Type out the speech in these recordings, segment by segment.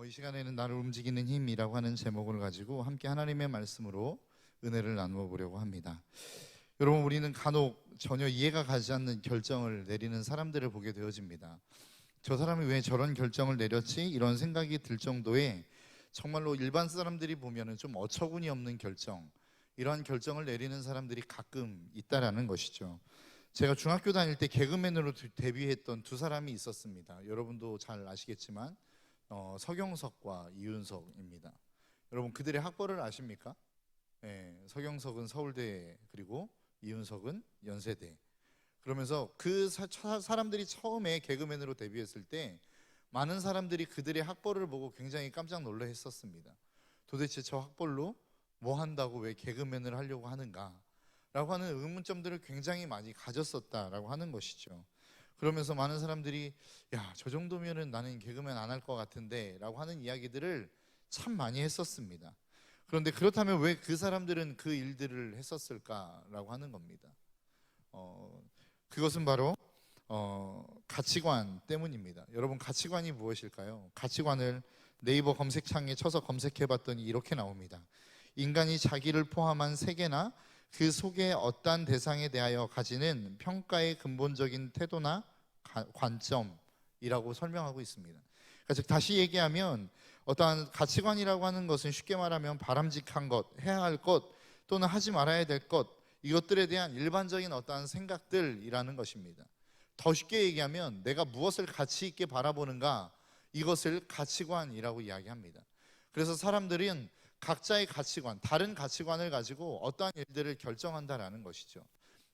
이 시간에는 나를 움직이는 힘이라고 하는 제목을 가지고 함께 하나님의 말씀으로 은혜를 나누어 보려고 합니다. 여러분, 우리는 간혹 전혀 이해가 가지 않는 결정을 내리는 사람들을 보게 되어집니다. 저 사람이 왜 저런 결정을 내렸지? 이런 생각이 들 정도의 정말로 일반 사람들이 보면은 좀 어처구니 없는 결정, 이러한 결정을 내리는 사람들이 가끔 있다라는 것이죠. 제가 중학교 다닐 때 개그맨으로 데뷔했던 두 사람이 있었습니다. 여러분도 잘 아시겠지만 서경석과 이윤석입니다. 여러분, 그들의 학벌을 아십니까? 네, 서경석은 서울대, 그리고 이윤석은 연세대. 그러면서 그 사람들이 처음에 개그맨으로 데뷔했을 때 많은 사람들이 그들의 학벌을 보고 굉장히 깜짝 놀라 했었습니다. 도대체 저 학벌로 뭐 한다고 왜 개그맨을 하려고 하는가? 라고 하는 의문점들을 굉장히 많이 가졌었다라고 하는 것이죠. 그러면서 많은 사람들이 야, 저 정도면은 나는 개그맨 안 할 것 같은데 라고 하는 이야기들을 참 많이 했었습니다. 그런데 그렇다면 왜 그 사람들은 그 일들을 했었을까라고 하는 겁니다. 그것은 바로 가치관 때문입니다. 여러분, 가치관이 무엇일까요? 가치관을 네이버 검색창에 쳐서 검색해 봤더니 이렇게 나옵니다. 인간이 자기를 포함한 세계나 그 속의 어떠한 대상에 대하여 가지는 평가의 근본적인 태도나 관점이라고 설명하고 있습니다. 그러니까 즉, 다시 얘기하면 어떠한 가치관이라고 하는 것은 쉽게 말하면 바람직한 것, 해야 할 것, 또는 하지 말아야 될 것, 이것들에 대한 일반적인 어떠한 생각들이라는 것입니다. 더 쉽게 얘기하면 내가 무엇을 가치 있게 바라보는가, 이것을 가치관이라고 이야기합니다. 그래서 사람들은 각자의 가치관, 다른 가치관을 가지고 어떠한 일들을 결정한다라는 것이죠.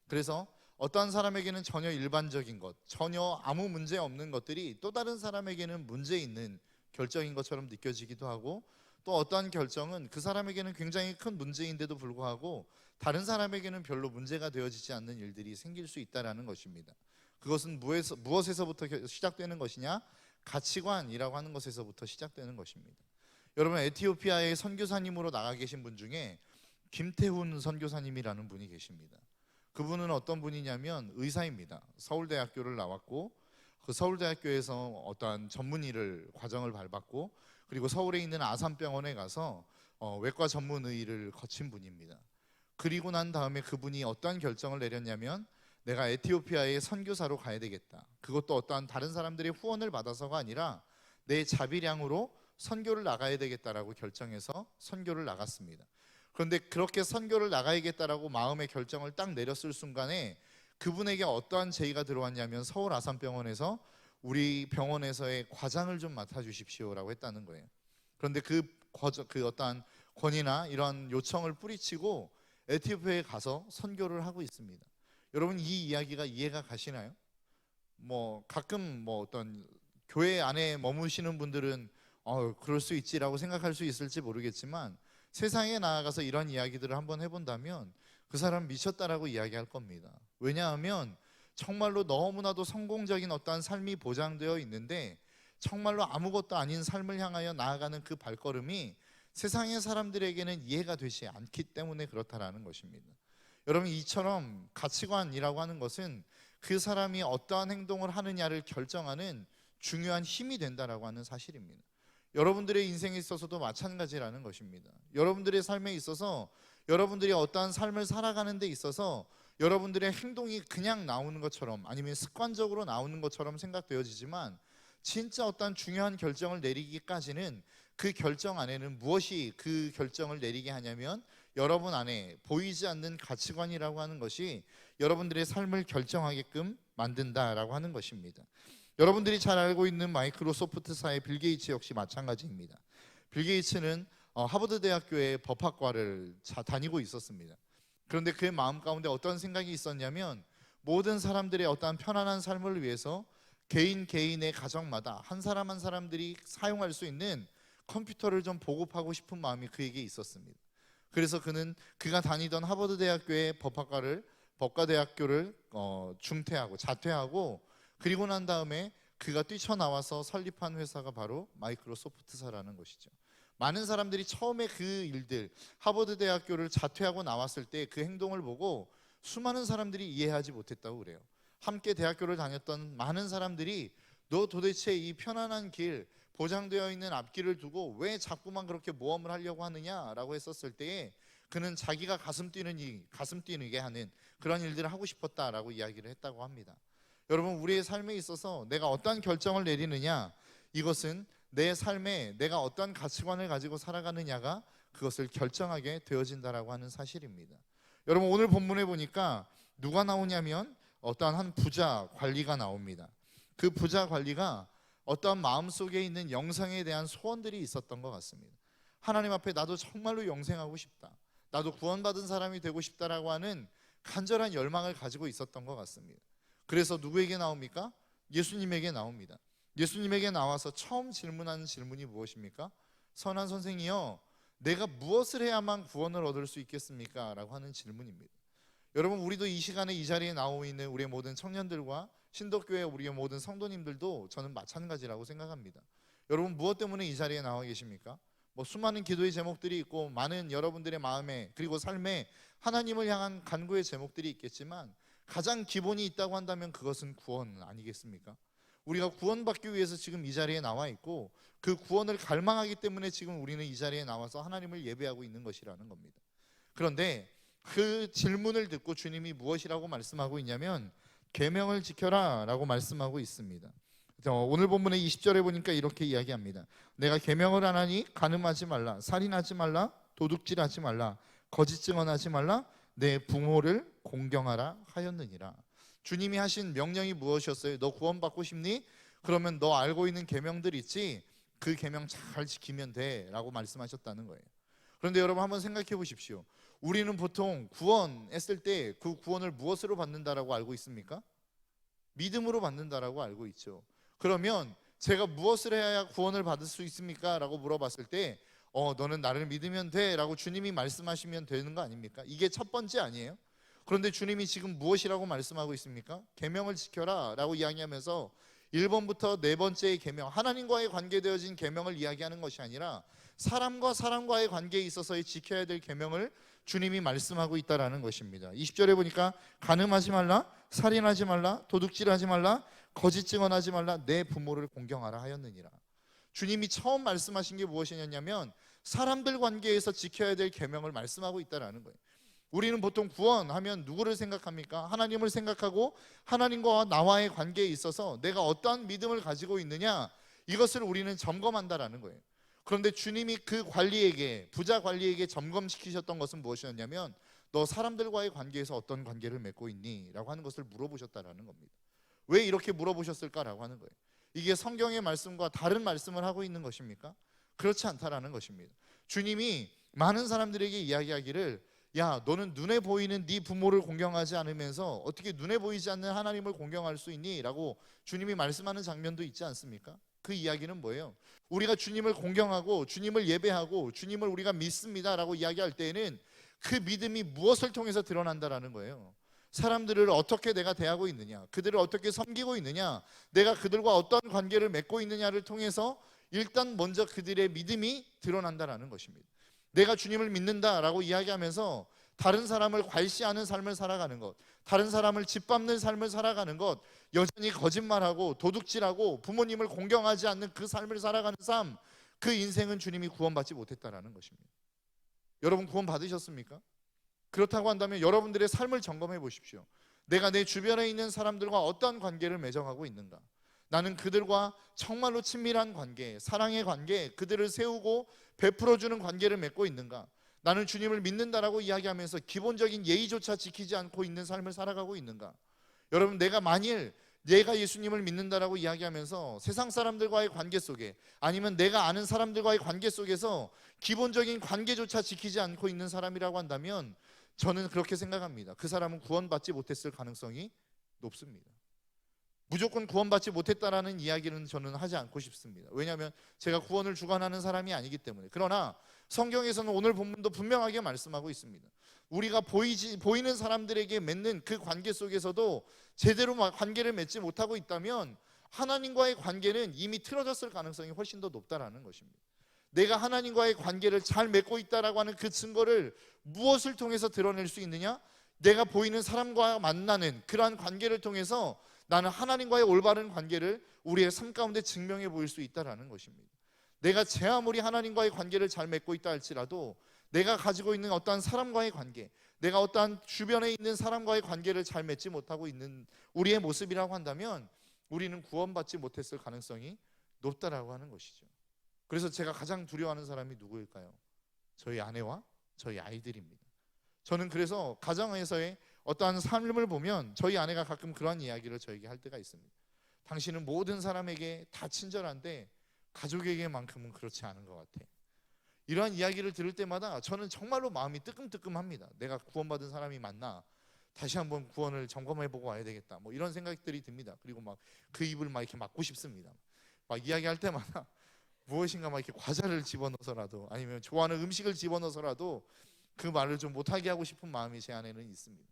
그래서 어떠한 사람에게는 전혀 일반적인 것, 전혀 아무 문제 없는 것들이 또 다른 사람에게는 문제 있는 결정인 것처럼 느껴지기도 하고, 또 어떠한 결정은 그 사람에게는 굉장히 큰 문제인데도 불구하고 다른 사람에게는 별로 문제가 되어지지 않는 일들이 생길 수 있다는 것입니다. 그것은 무엇에서부터 시작되는 것이냐? 가치관이라고 하는 것에서부터 시작되는 것입니다. 여러분, 에티오피아의 선교사님으로 나가 계신 분 중에 김태훈 선교사님이라는 분이 계십니다. 그분은 어떤 분이냐면 의사입니다. 서울대학교를 나왔고, 그 서울대학교에서 어떠한 전문의를 과정을 밟았고, 그리고 서울에 있는 아산병원에 가서 외과 전문의를 거친 분입니다. 그리고 난 다음에 그분이 어떠한 결정을 내렸냐면, 내가 에티오피아에 선교사로 가야 되겠다. 그것도 어떠한 다른 사람들의 후원을 받아서가 아니라 내 자비량으로 선교를 나가야 되겠다라고 결정해서 선교를 나갔습니다. 그런데 그렇게 선교를 나가야겠다라고 마음의 결정을 딱 내렸을 순간에 그분에게 어떠한 제의가 들어왔냐면, 서울 아산병원에서 우리 병원에서의 과장을 좀 맡아주십시오라고 했다는 거예요. 그런데 그 어떠한 권위나 이러한 요청을 뿌리치고 에티오피아에 가서 선교를 하고 있습니다. 여러분, 이 이야기가 이해가 가시나요? 가끔 어떤 교회 안에 머무시는 분들은 그럴 수 있지라고 생각할 수 있을지 모르겠지만, 세상에 나아가서 이런 이야기들을 한번 해본다면 그 사람 미쳤다라고 이야기할 겁니다. 왜냐하면 정말로 너무나도 성공적인 어떠한 삶이 보장되어 있는데 정말로 아무것도 아닌 삶을 향하여 나아가는 그 발걸음이 세상의 사람들에게는 이해가 되지 않기 때문에 그렇다라는 것입니다. 여러분, 이처럼 가치관이라고 하는 것은 그 사람이 어떠한 행동을 하느냐를 결정하는 중요한 힘이 된다라고 하는 사실입니다. 여러분들의 인생에 있어서도 마찬가지라는 것입니다. 여러분들의 삶에 있어서 여러분들이 어떠한 삶을 살아가는 데 있어서 여러분들의 행동이 그냥 나오는 것처럼, 아니면 습관적으로 나오는 것처럼 생각되어지지만, 진짜 어떠한 중요한 결정을 내리기까지는 그 결정 안에는 무엇이 그 결정을 내리게 하냐면, 여러분 안에 보이지 않는 가치관이라고 하는 것이 여러분들의 삶을 결정하게끔 만든다라고 하는 것입니다. 여러분들이 잘 알고 있는 마이크로소프트사의 빌 게이츠 역시 마찬가지입니다. 빌 게이츠는 하버드 대학교의 법학과를 다니고 있었습니다. 그런데 그의 마음 가운데 어떤 생각이 있었냐면, 모든 사람들의 어떠한 편안한 삶을 위해서 개인의 가정마다 한 사람 한 사람들이 사용할 수 있는 컴퓨터를 좀 보급하고 싶은 마음이 그에게 있었습니다. 그래서 그가 다니던 하버드 대학교의 법과대학교를 자퇴하고, 그리고 난 다음에 그가 뛰쳐나와서 설립한 회사가 바로 마이크로소프트사라는 것이죠. 많은 사람들이 처음에 그 일들, 하버드 대학교를 자퇴하고 나왔을 때 그 행동을 보고 수많은 사람들이 이해하지 못했다고 그래요. 함께 대학교를 다녔던 많은 사람들이 너 도대체 이 편안한 길, 보장되어 있는 앞길을 두고 왜 자꾸만 그렇게 모험을 하려고 하느냐라고 했었을 때에 그는 자기가 가슴 뛰게 하는 그런 일들을 하고 싶었다라고 이야기를 했다고 합니다. 여러분, 우리의 삶에 있어서 내가 어떠한 결정을 내리느냐, 이것은 내 삶에 내가 어떠한 가치관을 가지고 살아가느냐가 그것을 결정하게 되어진다라고 하는 사실입니다. 여러분, 오늘 본문에 보니까 누가 나오냐면 어떠한 한 부자 관리가 나옵니다. 그 부자 관리가 어떠한 마음속에 있는 영생에 대한 소원들이 있었던 것 같습니다. 하나님 앞에 나도 정말로 영생하고 싶다, 나도 구원받은 사람이 되고 싶다라고 하는 간절한 열망을 가지고 있었던 것 같습니다. 그래서 누구에게 나옵니까? 예수님에게 나옵니다. 예수님에게 나와서 처음 질문하는 질문이 무엇입니까? 선한 선생이여, 내가 무엇을 해야만 구원을 얻을 수 있겠습니까? 라고 하는 질문입니다. 여러분, 우리도 이 시간에 이 자리에 나오고 있는 우리의 모든 청년들과 신덕교회 우리의 모든 성도님들도 저는 마찬가지라고 생각합니다. 여러분, 무엇 때문에 이 자리에 나와 계십니까? 수많은 기도의 제목들이 있고 많은 여러분들의 마음에 그리고 삶에 하나님을 향한 간구의 제목들이 있겠지만 가장 기본이 있다고 한다면 그것은 구원 아니겠습니까? 우리가 구원받기 위해서 지금 이 자리에 나와 있고 그 구원을 갈망하기 때문에 지금 우리는 이 자리에 나와서 하나님을 예배하고 있는 것이라는 겁니다. 그런데 그 질문을 듣고 주님이 무엇이라고 말씀하고 있냐면 계명을 지켜라 라고 말씀하고 있습니다. 오늘 본문의 20절에 보니까 이렇게 이야기합니다. 내가 계명을 안 하니 간음하지 말라, 살인하지 말라, 도둑질하지 말라, 거짓 증언하지 말라, 내 부모를 공경하라 하였느니라. 주님이 하신 명령이 무엇이었어요? 너 구원받고 싶니? 그러면 너 알고 있는 계명들 있지? 그 계명 잘 지키면 돼 라고 말씀하셨다는 거예요. 그런데 여러분, 한번 생각해 보십시오. 우리는 보통 구원했을 때 그 구원을 무엇으로 받는다라고 알고 있습니까? 믿음으로 받는다라고 알고 있죠. 그러면 제가 무엇을 해야 구원을 받을 수 있습니까? 라고 물어봤을 때 너는 나를 믿으면 돼 라고 주님이 말씀하시면 되는 거 아닙니까? 이게 첫 번째 아니에요? 그런데 주님이 지금 무엇이라고 말씀하고 있습니까? 계명을 지켜라 라고 이야기하면서 1번부터 4번째의 계명, 하나님과의 관계되어진 계명을 이야기하는 것이 아니라 사람과 사람과의 관계에 있어서 지켜야 될 계명을 주님이 말씀하고 있다라는 것입니다. 20절에 보니까 간음하지 말라, 살인하지 말라, 도둑질하지 말라, 거짓 증언하지 말라, 내 부모를 공경하라 하였느니라. 주님이 처음 말씀하신 게 무엇이냐면 사람들 관계에서 지켜야 될 계명을 말씀하고 있다라는 거예요. 우리는 보통 구원하면 누구를 생각합니까? 하나님을 생각하고 하나님과 나와의 관계에 있어서 내가 어떠한 믿음을 가지고 있느냐, 이것을 우리는 점검한다라는 거예요. 그런데 주님이 그 관리에게, 부자 관리에게 점검시키셨던 것은 무엇이었냐면 너 사람들과의 관계에서 어떤 관계를 맺고 있니? 라고 하는 것을 물어보셨다라는 겁니다. 왜 이렇게 물어보셨을까라고 하는 거예요. 이게 성경의 말씀과 다른 말씀을 하고 있는 것입니까? 그렇지 않다라는 것입니다. 주님이 많은 사람들에게 이야기하기를 야, 너는 눈에 보이는 네 부모를 공경하지 않으면서 어떻게 눈에 보이지 않는 하나님을 공경할 수 있니? 라고 주님이 말씀하는 장면도 있지 않습니까? 그 이야기는 뭐예요? 우리가 주님을 공경하고 주님을 예배하고 주님을 우리가 믿습니다 라고 이야기할 때에는 그 믿음이 무엇을 통해서 드러난다라는 거예요. 사람들을 어떻게 내가 대하고 있느냐, 그들을 어떻게 섬기고 있느냐, 내가 그들과 어떤 관계를 맺고 있느냐를 통해서 일단 먼저 그들의 믿음이 드러난다라는 것입니다. 내가 주님을 믿는다라고 이야기하면서 다른 사람을 괄시하는 삶을 살아가는 것, 다른 사람을 짓밟는 삶을 살아가는 것, 여전히 거짓말하고 도둑질하고 부모님을 공경하지 않는 그 삶을 살아가는 삶, 그 인생은 주님이 구원받지 못했다라는 것입니다. 여러분, 구원 받으셨습니까? 그렇다고 한다면 여러분들의 삶을 점검해 보십시오. 내가 내 주변에 있는 사람들과 어떤 관계를 맺어가고 있는가? 나는 그들과 정말로 친밀한 관계, 사랑의 관계, 그들을 세우고 베풀어주는 관계를 맺고 있는가? 나는 주님을 믿는다라고 이야기하면서 기본적인 예의조차 지키지 않고 있는 삶을 살아가고 있는가? 여러분, 내가 예수님을 믿는다라고 이야기하면서 세상 사람들과의 관계 속에, 아니면 내가 아는 사람들과의 관계 속에서 기본적인 관계조차 지키지 않고 있는 사람이라고 한다면 저는 그렇게 생각합니다. 그 사람은 구원받지 못했을 가능성이 높습니다. 무조건 구원받지 못했다라는 이야기는 저는 하지 않고 싶습니다. 왜냐하면 제가 구원을 주관하는 사람이 아니기 때문에. 그러나 성경에서는 오늘 본문도 분명하게 말씀하고 있습니다. 우리가 보이는 사람들에게 맺는 그 관계 속에서도 제대로 관계를 맺지 못하고 있다면 하나님과의 관계는 이미 틀어졌을 가능성이 훨씬 더 높다라는 것입니다. 내가 하나님과의 관계를 잘 맺고 있다라고 하는 그 증거를 무엇을 통해서 드러낼 수 있느냐? 내가 보이는 사람과 만나는 그러한 관계를 통해서 나는 하나님과의 올바른 관계를 우리의 삶 가운데 증명해 보일 수 있다라는 것입니다. 내가 제 아무리 하나님과의 관계를 잘 맺고 있다 할지라도 내가 가지고 있는 어떠한 사람과의 관계, 내가 어떠한 주변에 있는 사람과의 관계를 잘 맺지 못하고 있는 우리의 모습이라고 한다면 우리는 구원받지 못했을 가능성이 높다라고 하는 것이죠. 그래서 제가 가장 두려워하는 사람이 누구일까요? 저희 아내와 저희 아이들입니다. 저는 그래서 가정에서의 어떠한 삶을 보면 저희 아내가 가끔 그런 이야기를 저에게 할 때가 있습니다. 당신은 모든 사람에게 다 친절한데 가족에게만큼은 그렇지 않은 것 같아. 이러한 이야기를 들을 때마다 저는 정말로 마음이 뜨끔뜨끔합니다. 내가 구원받은 사람이 맞나? 다시 한번 구원을 점검해보고 와야 되겠다. 뭐 이런 생각들이 듭니다. 그리고 막 그 입을 막 이렇게 막고 싶습니다. 막 이야기할 때마다 무엇인가 막 이렇게 과자를 집어넣어서라도 아니면 좋아하는 음식을 집어넣어서라도 그 말을 좀 못하게 하고 싶은 마음이 제 안에는 있습니다.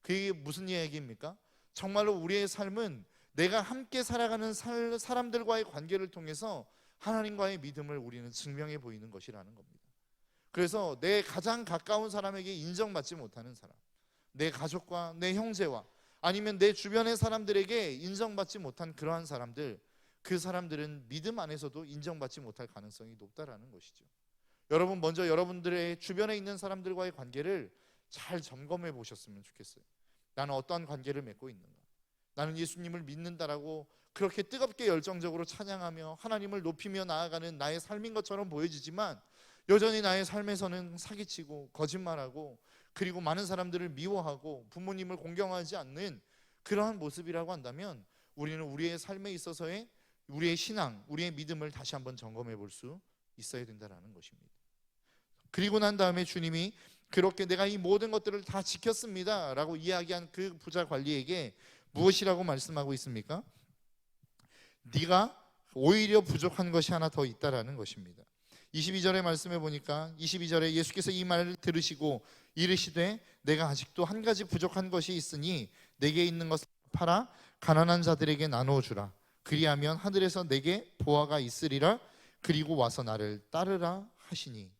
그게 무슨 이야기입니까? 정말로 우리의 삶은 내가 함께 살아가는 사람들과의 관계를 통해서 하나님과의 믿음을 우리는 증명해 보이는 것이라는 겁니다. 그래서 내 가장 가까운 사람에게 인정받지 못하는 사람, 내 가족과 내 형제와 아니면 내 주변의 사람들에게 인정받지 못한 그러한 사람들, 그 사람들은 믿음 안에서도 인정받지 못할 가능성이 높다라는 것이죠. 여러분, 먼저 여러분들의 주변에 있는 사람들과의 관계를 잘 점검해 보셨으면 좋겠어요. 나는 어떠한 관계를 맺고 있는가? 나는 예수님을 믿는다라고 그렇게 뜨겁게 열정적으로 찬양하며 하나님을 높이며 나아가는 나의 삶인 것처럼 보여지지만 여전히 나의 삶에서는 사기치고 거짓말하고 그리고 많은 사람들을 미워하고 부모님을 공경하지 않는 그러한 모습이라고 한다면 우리는 우리의 삶에 있어서의 우리의 신앙, 우리의 믿음을 다시 한번 점검해 볼 수 있어야 된다는 것입니다. 그리고 난 다음에 주님이 그렇게 내가 이 모든 것들을 다 지켰습니다 라고 이야기한 그 부자 관리에게 무엇이라고 말씀하고 있습니까? 네가 오히려 부족한 것이 하나 더 있다라는 것입니다. 22절의 말씀에 보니까 22절에 예수께서 이 말을 들으시고 이르시되 내가 아직도 한 가지 부족한 것이 있으니 내게 있는 것을 팔아 가난한 자들에게 나누어 주라. 그리하면 하늘에서 내게 보화가 있으리라. 그리고 와서 나를 따르라 하시니.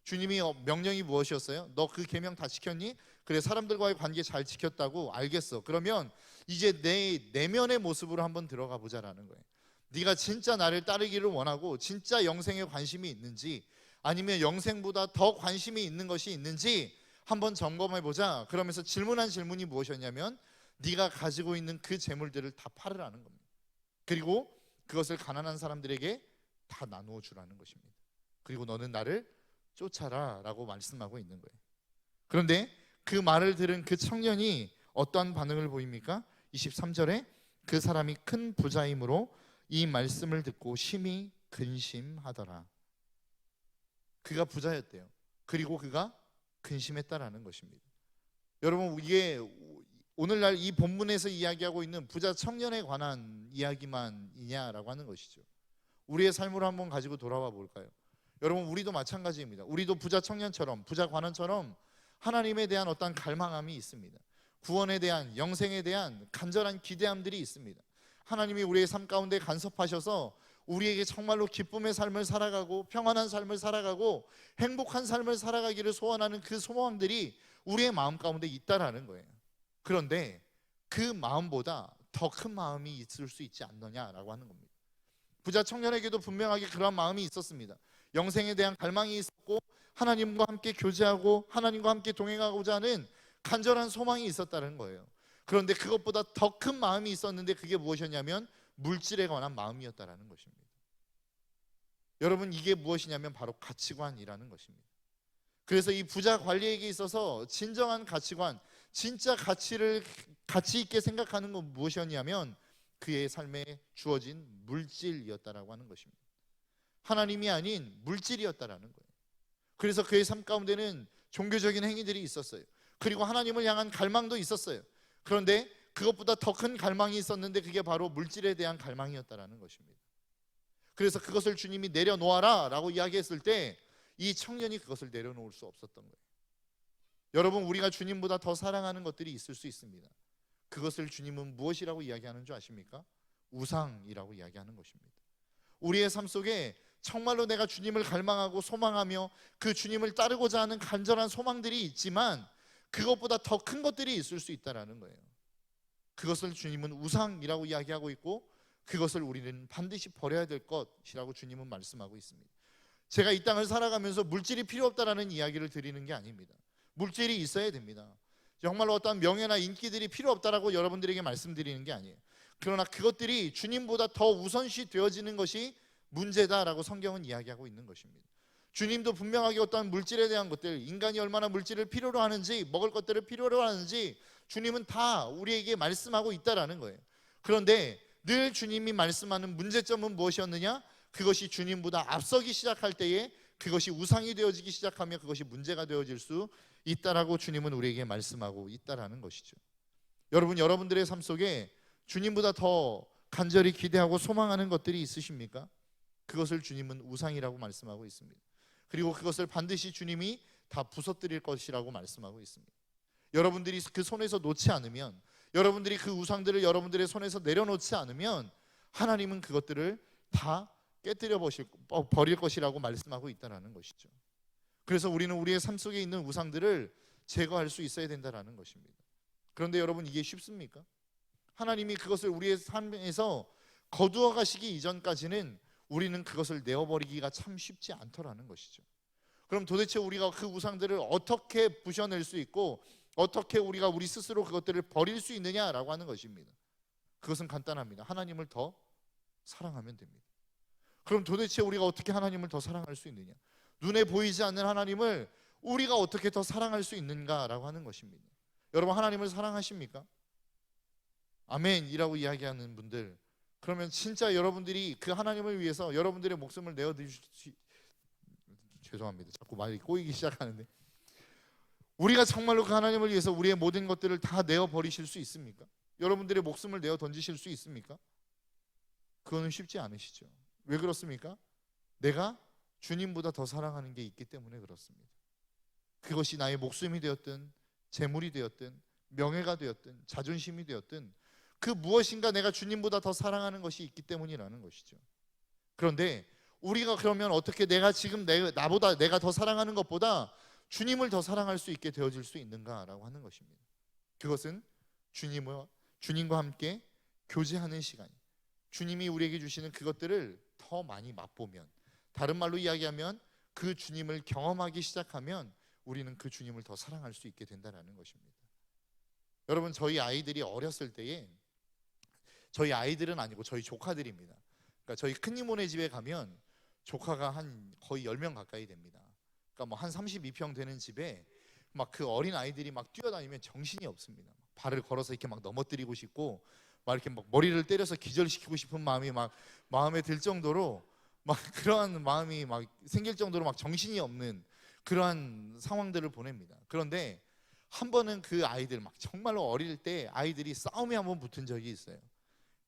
주님이 명령이 무엇이었어요? 너 그 계명 다 지켰니? 그래, 사람들과의 관계 잘 지켰다고 알겠어. 그러면 이제 내 내면의 모습으로 한번 들어가 보자라는 거예요. 네가 진짜 나를 따르기를 원하고 진짜 영생에 관심이 있는지 아니면 영생보다 더 관심이 있는 것이 있는지 한번 점검해 보자. 그러면서 질문한 질문이 무엇이었냐면 네가 가지고 있는 그 재물들을 다 팔으라는 겁니다. 그리고 그것을 가난한 사람들에게 다 나누어 주라는 것입니다. 그리고 너는 나를 쫓아라 라고 말씀하고 있는 거예요. 그런데 그 말을 들은 그 청년이 어떠한 반응을 보입니까? 23절에 그 사람이 큰 부자이므로 이 말씀을 듣고 심히 근심하더라. 그가 부자였대요. 그리고 그가 근심했다라는 것입니다. 여러분, 이게 오늘날 이 본문에서 이야기하고 있는 부자 청년에 관한 이야기만이냐라고 하는 것이죠. 우리의 삶으로 한번 가지고 돌아와 볼까요? 여러분, 우리도 마찬가지입니다. 우리도 부자 청년처럼, 부자 관원처럼 하나님에 대한 어떤 갈망함이 있습니다. 구원에 대한, 영생에 대한 간절한 기대함들이 있습니다. 하나님이 우리의 삶 가운데 간섭하셔서 우리에게 정말로 기쁨의 삶을 살아가고 평안한 삶을 살아가고 행복한 삶을 살아가기를 소원하는 그 소망들이 우리의 마음 가운데 있다라는 거예요. 그런데 그 마음보다 더 큰 마음이 있을 수 있지 않느냐라고 하는 겁니다. 부자 청년에게도 분명하게 그런 마음이 있었습니다. 영생에 대한 갈망이 있었고 하나님과 함께 교제하고 하나님과 함께 동행하고자 하는 간절한 소망이 있었다는 거예요. 그런데 그것보다 더 큰 마음이 있었는데 그게 무엇이었냐면 물질에 관한 마음이었다는 것입니다. 여러분, 이게 무엇이냐면 바로 가치관이라는 것입니다. 그래서 이 부자 관리에게 있어서 진정한 가치관, 진짜 가치 있게 생각하는 건 무엇이었냐면 그의 삶에 주어진 물질이었다라고 하는 것입니다. 하나님이 아닌 물질이었다라는 거예요. 그래서 그의 삶 가운데는 종교적인 행위들이 있었어요. 그리고 하나님을 향한 갈망도 있었어요. 그런데 그것보다 더 큰 갈망이 있었는데 그게 바로 물질에 대한 갈망이었다라는 것입니다. 그래서 그것을 주님이 내려놓아라 라고 이야기했을 때 이 청년이 그것을 내려놓을 수 없었던 거예요. 여러분, 우리가 주님보다 더 사랑하는 것들이 있을 수 있습니다. 그것을 주님은 무엇이라고 이야기하는 줄 아십니까? 우상이라고 이야기하는 것입니다. 우리의 삶 속에 정말로 내가 주님을 갈망하고 소망하며 그 주님을 따르고자 하는 간절한 소망들이 있지만 그것보다 더 큰 것들이 있을 수 있다는 거예요. 그것을 주님은 우상이라고 이야기하고 있고 그것을 우리는 반드시 버려야 될 것이라고 주님은 말씀하고 있습니다. 제가 이 땅을 살아가면서 물질이 필요 없다라는 이야기를 드리는 게 아닙니다. 물질이 있어야 됩니다. 정말로 어떤 명예나 인기들이 필요 없다라고 여러분들에게 말씀드리는 게 아니에요. 그러나 그것들이 주님보다 더 우선시 되어지는 것이 문제다라고 성경은 이야기하고 있는 것입니다. 주님도 분명하게 어떠한 물질에 대한 것들, 인간이 얼마나 물질을 필요로 하는지, 먹을 것들을 필요로 하는지 주님은 다 우리에게 말씀하고 있다라는 거예요. 그런데 늘 주님이 말씀하는 문제점은 무엇이었느냐? 그것이 주님보다 앞서기 시작할 때에 그것이 우상이 되어지기 시작하며 그것이 문제가 되어질 수 있다라고 주님은 우리에게 말씀하고 있다라는 것이죠. 여러분, 여러분들의 삶 속에 주님보다 더 간절히 기대하고 소망하는 것들이 있으십니까? 그것을 주님은 우상이라고 말씀하고 있습니다. 그리고 그것을 반드시 주님이 다 부서뜨릴 것이라고 말씀하고 있습니다. 여러분들이 그 손에서 놓지 않으면, 여러분들이 그 우상들을 여러분들의 손에서 내려놓지 않으면 하나님은 그것들을 다 깨뜨려 버릴 것이라고 말씀하고 있다는 것이죠. 그래서 우리는 우리의 삶 속에 있는 우상들을 제거할 수 있어야 된다는 것입니다. 그런데 여러분, 이게 쉽습니까? 하나님이 그것을 우리의 삶에서 거두어 가시기 이전까지는 우리는 그것을 내어버리기가 참 쉽지 않더라는 것이죠. 그럼 도대체 우리가 그 우상들을 어떻게 부셔낼 수 있고 어떻게 우리가 우리 스스로 그것들을 버릴 수 있느냐라고 하는 것입니다. 그것은 간단합니다. 하나님을 더 사랑하면 됩니다. 그럼 도대체 우리가 어떻게 하나님을 더 사랑할 수 있느냐? 눈에 보이지 않는 하나님을 우리가 어떻게 더 사랑할 수 있는가라고 하는 것입니다. 여러분, 하나님을 사랑하십니까? 아멘이라고 이야기하는 분들, 그러면 진짜 여러분들이 그 하나님을 위해서 여러분들의 목숨을 내어드리시, 죄송합니다. 자꾸 말이 꼬이기 시작하는데, 우리가 정말로 그 하나님을 위해서 우리의 모든 것들을 다 내어버리실 수 있습니까? 여러분들의 목숨을 내어 던지실 수 있습니까? 그거는 쉽지 않으시죠. 왜 그렇습니까? 내가 주님보다 더 사랑하는 게 있기 때문에 그렇습니다. 그것이 나의 목숨이 되었든 재물이 되었든 명예가 되었든 자존심이 되었든 그 무엇인가 내가 주님보다 더 사랑하는 것이 있기 때문이라는 것이죠. 그런데 우리가 그러면 어떻게 내가 지금 나보다 내가 더 사랑하는 것보다 주님을 더 사랑할 수 있게 되어질 수 있는가라고 하는 것입니다. 그것은 주님과 함께 교제하는 시간, 주님이 우리에게 주시는 그것들을 더 많이 맛보면, 다른 말로 이야기하면 그 주님을 경험하기 시작하면 우리는 그 주님을 더 사랑할 수 있게 된다는 것입니다. 여러분, 저희 아이들이 어렸을 때에, 저희 아이들은 아니고 저희 조카들입니다. 그러니까 저희 큰이모네 집에 가면 조카가 한 거의 10명 가까이 됩니다. 그러니까 뭐 한 32평 되는 집에 막 그 어린 아이들이 막 뛰어다니면 정신이 없습니다. 발을 걸어서 이렇게 막 넘어뜨리고 싶고 막 이렇게 막 머리를 때려서 기절시키고 싶은 마음이 막 마음에 들 정도로 막 그러한 마음이 막 생길 정도로 막 정신이 없는 그러한 상황들을 보냅니다. 그런데 한 번은 그 아이들, 막 정말로 어릴 때 아이들이 싸움에 한번 붙은 적이 있어요.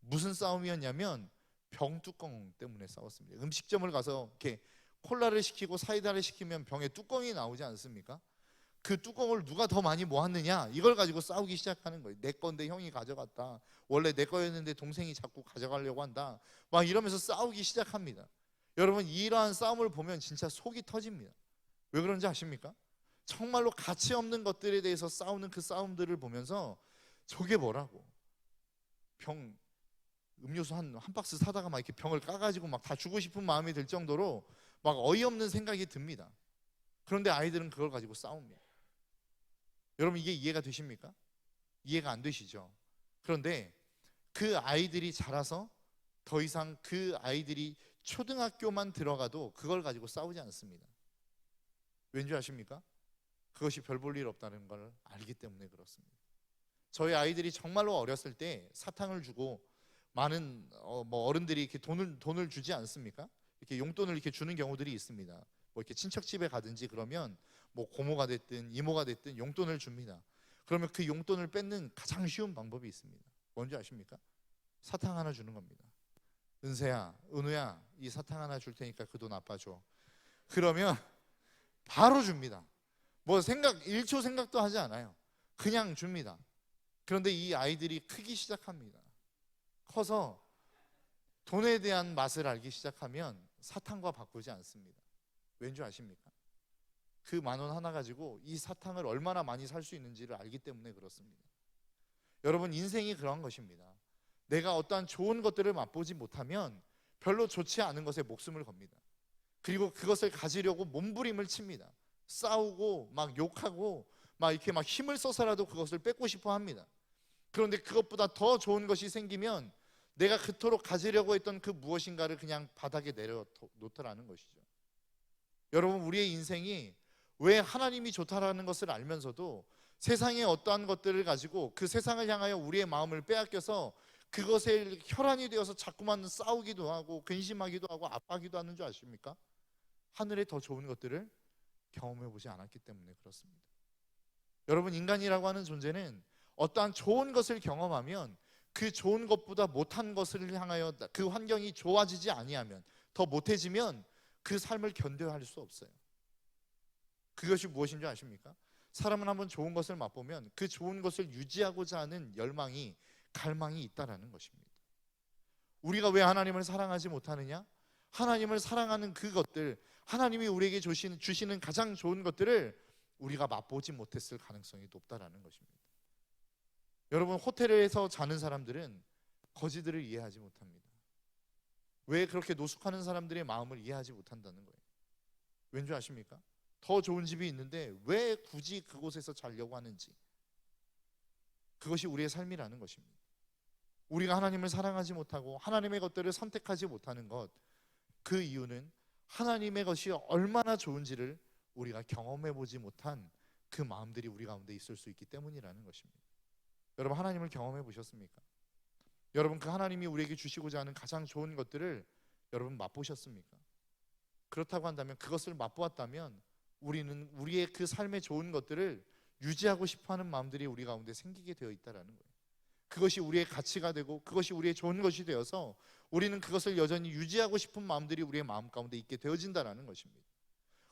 무슨 싸움이었냐면 병뚜껑 때문에 싸웠습니다. 음식점을 가서 이렇게 콜라를 시키고 사이다를 시키면 병에 뚜껑이 나오지 않습니까? 그 뚜껑을 누가 더 많이 모았느냐, 이걸 가지고 싸우기 시작하는 거예요. 내 건데 형이 가져갔다, 원래 내 거였는데 동생이 자꾸 가져가려고 한다, 막 이러면서 싸우기 시작합니다. 여러분, 이러한 싸움을 보면 진짜 속이 터집니다. 왜 그런지 아십니까? 정말로 가치 없는 것들에 대해서 싸우는 그 싸움들을 보면서 저게 뭐라고, 음료수 한 박스 사다가 막 이렇게 병을 까가지고 막 다 주고 싶은 마음이 들 정도로 막 어이없는 생각이 듭니다. 그런데 아이들은 그걸 가지고 싸웁니다. 여러분, 이게 이해가 되십니까? 이해가 안 되시죠? 그런데 그 아이들이 자라서 더 이상 그 아이들이 초등학교만 들어가도 그걸 가지고 싸우지 않습니다. 왠지 아십니까? 그것이 별 볼 일 없다는 걸 알기 때문에 그렇습니다. 저희 아이들이 정말로 어렸을 때 사탕을 주고, 많은 뭐 어른들이 이렇게 돈을 주지 않습니까? 이렇게 용돈을 이렇게 주는 경우들이 있습니다. 뭐 이렇게 친척집에 가든지 그러면 뭐 고모가 됐든 이모가 됐든 용돈을 줍니다. 그러면 그 용돈을 뺏는 가장 쉬운 방법이 있습니다. 뭔지 아십니까? 사탕 하나 주는 겁니다. 은세야, 은우야, 이 사탕 하나 줄 테니까 그 돈 아빠 줘. 그러면 바로 줍니다. 뭐 1초 생각도 하지 않아요. 그냥 줍니다. 그런데 이 아이들이 크기 시작합니다. 커서 돈에 대한 맛을 알기 시작하면 사탕과 바꾸지 않습니다. 왠지 아십니까? 그 10,000원 하나 가지고 이 사탕을 얼마나 많이 살 수 있는지를 알기 때문에 그렇습니다. 여러분, 인생이 그런 것입니다. 내가 어떠한 좋은 것들을 맛보지 못하면 별로 좋지 않은 것에 목숨을 겁니다. 그리고 그것을 가지려고 몸부림을 칩니다. 싸우고 막 욕하고 막 이렇게 막 힘을 써서라도 그것을 뺏고 싶어 합니다. 그런데 그것보다 더 좋은 것이 생기면 내가 그토록 가지려고 했던 그 무엇인가를 그냥 바닥에 내려놓더라는 것이죠. 여러분, 우리의 인생이 왜 하나님이 좋다라는 것을 알면서도 세상의 어떠한 것들을 가지고 그 세상을 향하여 우리의 마음을 빼앗겨서 그것에 혈안이 되어서 자꾸만 싸우기도 하고 근심하기도 하고 아파하기도 하는 줄 아십니까? 하늘의 더 좋은 것들을 경험해 보지 않았기 때문에 그렇습니다. 여러분, 인간이라고 하는 존재는 어떠한 좋은 것을 경험하면 그 좋은 것보다 못한 것을 향하여 그 환경이 좋아지지 아니하면, 더 못해지면 그 삶을 견뎌야 할 수 없어요. 그것이 무엇인 줄 아십니까? 사람은 한번 좋은 것을 맛보면 그 좋은 것을 유지하고자 하는 열망이, 갈망이 있다라는 것입니다. 우리가 왜 하나님을 사랑하지 못하느냐? 하나님을 사랑하는 그것들, 하나님이 우리에게 주시는 가장 좋은 것들을 우리가 맛보지 못했을 가능성이 높다라는 것입니다. 여러분, 호텔에서 자는 사람들은 거지들을 이해하지 못합니다. 왜 그렇게 노숙하는 사람들의 마음을 이해하지 못한다는 거예요. 왠 줄 아십니까? 더 좋은 집이 있는데 왜 굳이 그곳에서 자려고 하는지. 그것이 우리의 삶이라는 것입니다. 우리가 하나님을 사랑하지 못하고 하나님의 것들을 선택하지 못하는 것, 그 이유는 하나님의 것이 얼마나 좋은지를 우리가 경험해 보지 못한 그 마음들이 우리 가운데 있을 수 있기 때문이라는 것입니다. 여러분, 하나님을 경험해 보셨습니까? 여러분, 그 하나님이 우리에게 주시고자 하는 가장 좋은 것들을 여러분 맛보셨습니까? 그렇다고 한다면, 그것을 맛보았다면 우리는 우리의 그 삶의 좋은 것들을 유지하고 싶어하는 마음들이 우리 가운데 생기게 되어 있다라는 거예요. 그것이 우리의 가치가 되고 그것이 우리의 좋은 것이 되어서 우리는 그것을 여전히 유지하고 싶은 마음들이 우리의 마음 가운데 있게 되어진다라는 것입니다.